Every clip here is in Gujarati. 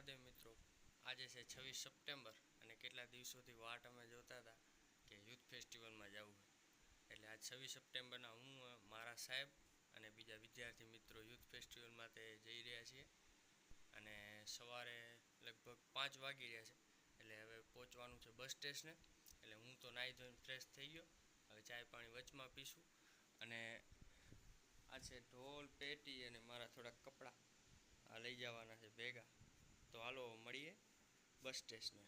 મહાદેવ મિત્રો, આજે છે 26 સપ્ટેમ્બર અને કેટલા દિવસોથી વાટ અમે જોતા હતા કે યુથ ફેસ્ટિવલમાં જવું એટલે આજ 26 સપ્ટેમ્બરના હું મારા સાહેબ અને બીજા વિદ્યાર્થી મિત્રો યુથ ફેસ્ટિવલમાં તે જઈ રહ્યા છીએ અને સવારે લગભગ 5 વાગી રહ્યા છે એટલે હવે પહોંચવાનું છે બસ સ્ટેશને. એટલે હું તો નાહી ધોઈને ફ્રેશ થઈ ગયો, હવે ચાય પાણી વચમાં પીશું અને આ છે ઢોલ પેટી અને મારા થોડાક કપડાં આ લઈ જવાના છે ભેગા. તો હાલો મળીએ બસ સ્ટેશને.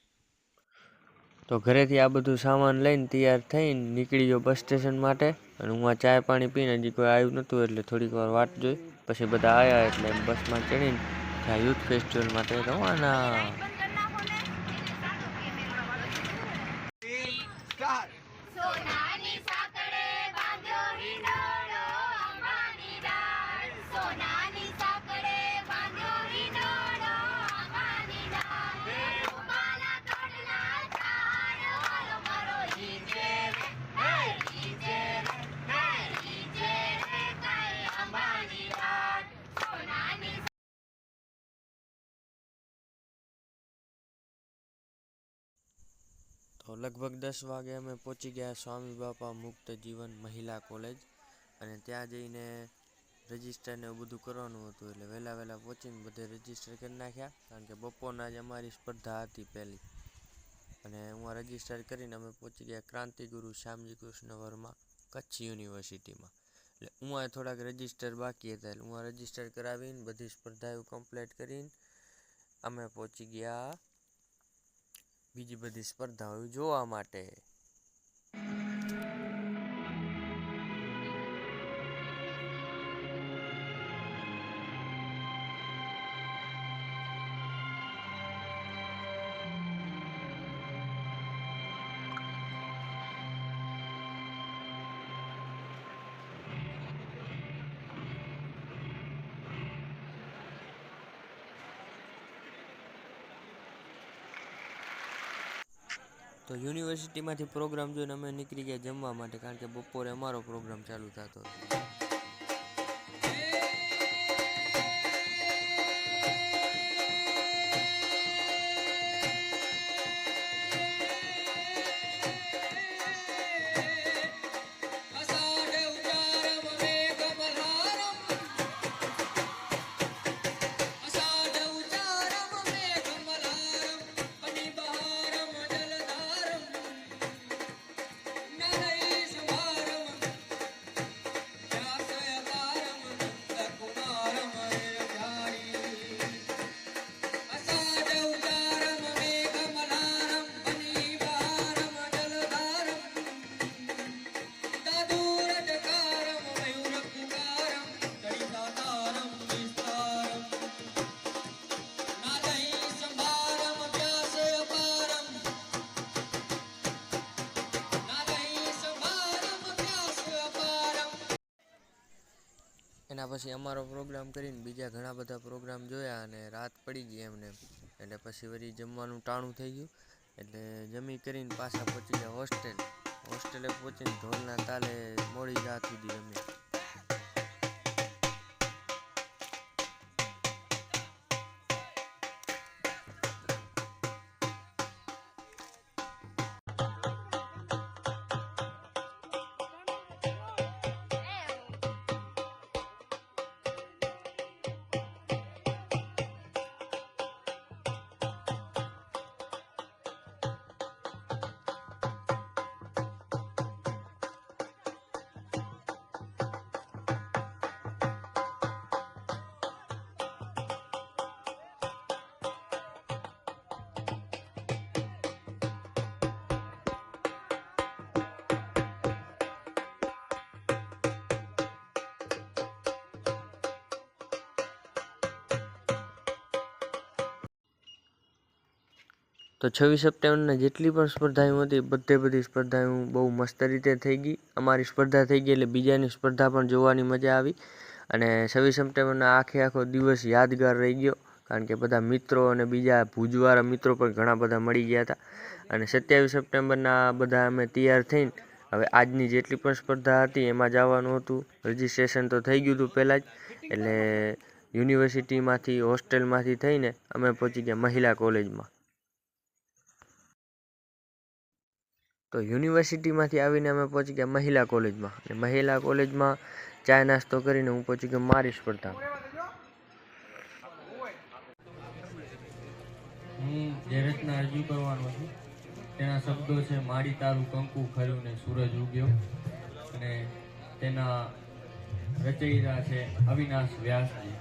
તો ઘરેથી આ બધું સામાન લઈને તૈયાર થઈને નીકળી ગયો બસ સ્ટેશન માટે અને હું આ ચાય પાણી પીને હજી કોઈ આવ્યું નહોતું એટલે થોડીક વાર વાટ જોઈ. પછી બધા આવ્યા એટલે બસમાં ચડીને ત્યાં યુથ ફેસ્ટિવલ માટે રવાના. તો લગભગ 10 વાગે અમે પહોંચી ગયા સ્વામી બાપા મુક્ત જીવન મહિલા કોલેજ અને ત્યાં જઈને રજિસ્ટરને એવું બધું કરવાનું હતું એટલે વહેલા પહોંચીને બધે રજિસ્ટર કરી નાખ્યા કારણ કે બપોરના જ અમારી સ્પર્ધા હતી પહેલી. અને હું રજિસ્ટર કરીને અમે પહોંચી ગયા ક્રાંતિગુરુ શ્યામજી કૃષ્ણ વર્મા કચ્છ યુનિવર્સિટીમાં. એટલે હું થોડાક રજિસ્ટર બાકી હતા એટલે હું રજિસ્ટર કરાવીને બધી સ્પર્ધાઓ કમ્પ્લીટ કરીને અમે પહોંચી ગયા બીજી બધી સ્પર્ધાઓ જોવા માટે. તો યુનિવર્સિટીમાંથી પ્રોગ્રામ જોઈને અમે નીકળી ગયા જમવા માટે કારણ કે બપોરે અમારો પ્રોગ્રામ ચાલુ થતો હતો. એના પછી અમારો પ્રોગ્રામ કરીને બીજા ઘણા બધા પ્રોગ્રામ જોયા અને રાત પડી ગઈ એમને એટલે પછી વળી જમવાનું ટાણું થઈ ગયું એટલે જમી કરીને પાછા પહોંચી ગયા હોસ્ટેલે પહોંચીને ઢોલના તાલે મોડી રાત સુધી રમ્યા. તો 26 સપ્ટેમ્બરના જેટલી પણ સ્પર્ધાઓ હતી બધી સ્પર્ધાઓ બહુ મસ્ત રીતે થઈ ગઈ. અમારી સ્પર્ધા થઈ ગઈ એટલે બીજાની સ્પર્ધા પણ જોવાની મજા આવી અને 26 સપ્ટેમ્બરના આખો દિવસ યાદગાર રહી ગયો કારણ કે બધા મિત્રો અને બીજા ભુજવાળા મિત્રો પણ ઘણા બધા મળી ગયા હતા. અને 27 સપ્ટેમ્બરના બધા અમે તૈયાર થઈને હવે આજની જેટલી પણ સ્પર્ધા હતી એમાં જવાનું હતું. રજિસ્ટ્રેશન તો થઈ ગયું હતું પહેલાં જ એટલે યુનિવર્સિટીમાંથી હોસ્ટેલમાંથી થઈને અમે પહોંચી ગયા મહિલા કોલેજમાં. તો યુનિવર્સિટીમાંથી આવીને અમે પહોંચી ગયા મહિલા કોલેજમાં, અને મહિલા કોલેજમાં ચા નાસ્તો કરીને હું પહોંચી ગયો મારી સ્પર્ધામાં. હું જે રચના રજૂ કરવાનો છું તેના શબ્દો છે: માડી તારું કંકુ ખર્યું ને સૂરજ ઉગ્યો, અને તેના રચયિતા છે અવિનાશ વ્યાસજી.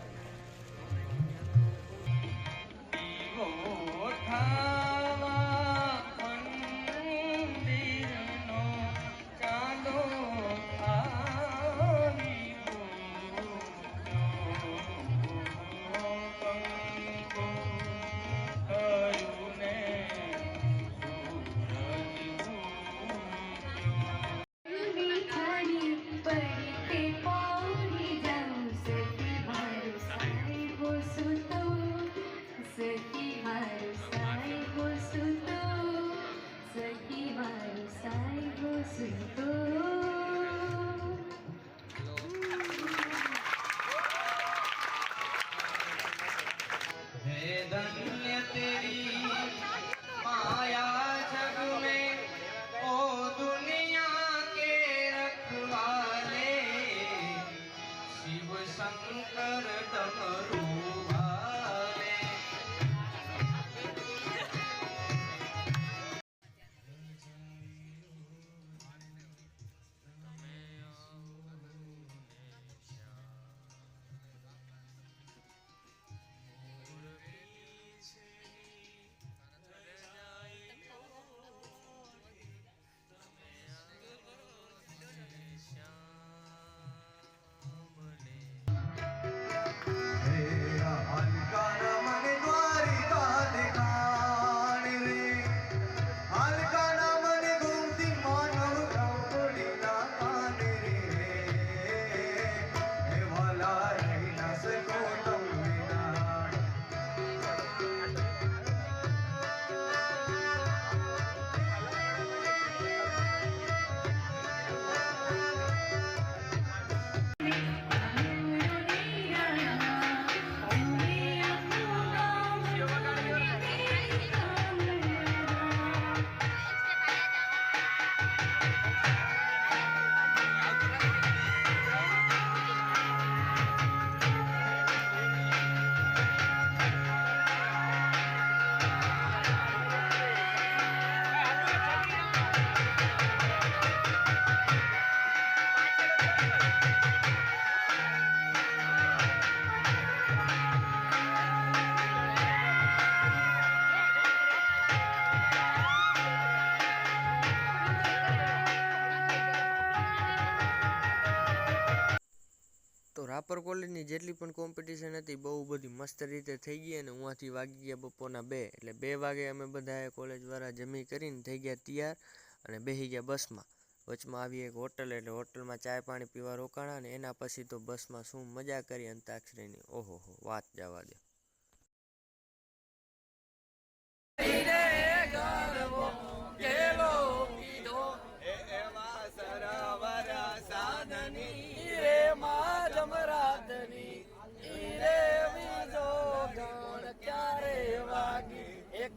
રાપર કોલેજની જેટલી પણ કોમ્પિટિશન હતી બહુ બધી મસ્ત રીતે થઈ ગઈ, અને ઉहाँથી વાગી ગયા બપોરના 2, એટલે 2 વાગે અમે બધાએ કોલેજવાળા જમી કરીને થઈ ગયા તૈયાર અને બેસી ગયા બસમાં. વચમાં આવી એક હોટલ, એટલે હોટલમાં ચાય પાણી પીવા રોકાણા, અને એના પછી તો બસમાં શું મજા કરી અંતાક્ષરીની, ઓહો વાત જવા દે.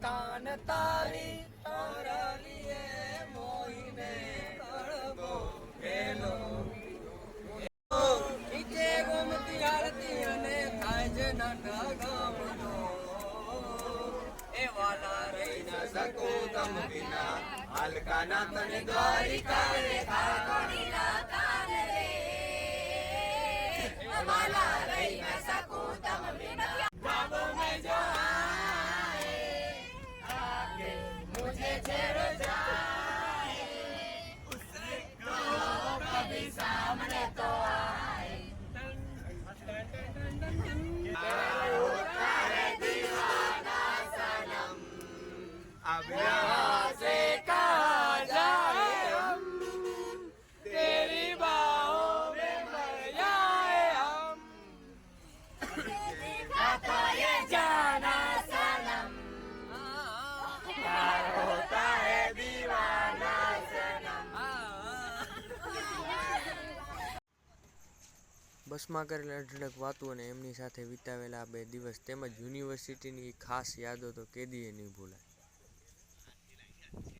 કાન તારી તારાલીએ મોહીને કળગો વેલો નીચે ગોમતી આરતી અને થાય છે નાના ગામનો એ વાલા રહી ન શકો તમ વિના હાલકાના તને દ્વારિકા રે કાકોડીલા કાન રે વાલા રહી ન શકો તમ વિના બાબો મે જો सामने तो आए दीवाना सनम अब यहाँ से कहाँ जाए हम तेरी બસમાં કરેલી અઢળક વાતો અને એમની સાથે વિતાવેલા આ 2 દિવસ તેમજ યુનિવર્સિટીની ખાસ યાદો તો કેદીએ નહીં ભૂલાય.